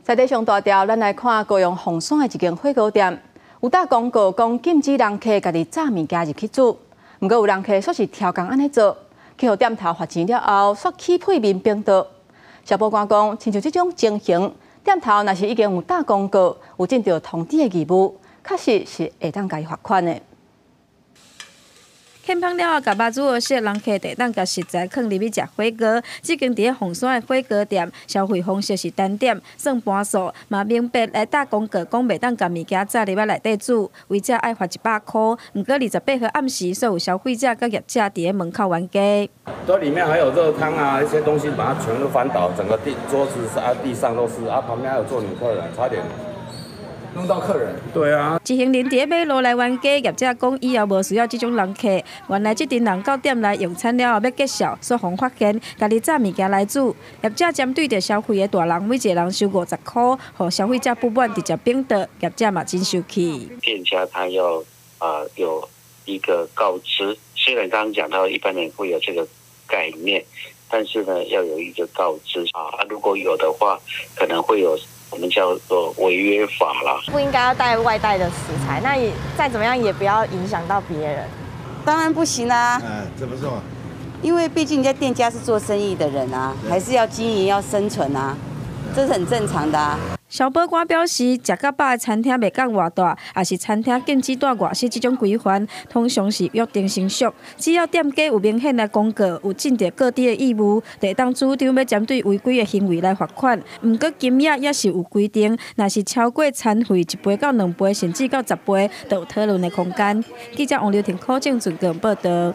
在地上大条，咱来看高雄凤山的一间火锅店，有打广告讲禁止人客家己炸物件入去煮，不过有人客说是挑工安尼做，去互店头罚钱了后，却起配面冰倒。消保官讲，亲像这种情形，店头若是已经有打广告，有尽到通知的义务，确实是会当加以罚款的。欠芳了后，甲肉煮好食，人客得当甲食材放入去食火锅。这间伫凤山的火锅店，消费方式是单点，算盘数，嘛明白来打广告，讲袂当甲物件炸入去内底煮，违者爱罚100块。不过28号暗时，所有消费者甲业者伫咧门口冤家。这里面还有热汤啊，一些东西把它全都翻倒，整个桌子地上都是啊，旁边还有坐女客人，差点弄到客人。对啊，一行人伫咧马路来冤家，业者讲以后无需要这种人客。原来这群人到店内用餐了后要结束，所方发现家己炸物件来煮。业者针对着消费的大人，每一个人收50块，互消费者不满直接冰倒，业者嘛真生气。店家他要有一个告知，虽然刚刚讲到一般人会有这个概念，但是呢要有一个告知如果有的话，可能会有我们叫做违约法啦。不应该要带外带的食材，那也再怎么样也不要影响到别人。当然不行啊！怎么说？因为毕竟人家店家是做生意的人啊，还是要经营要生存啊，这是很正常的啊。消保官表示，食较饱的餐厅袂讲偌大，也是餐厅禁止带外食这种规范，通常是约定成熟。只要店家有明显的公告，有尽到各地的义务，就当主张要针对违规的行为来罚款。不过金额也是有规定，若是超过餐费1杯到2杯，甚至到10杯，都有讨论的空间。记者王刘婷、柯正准报道。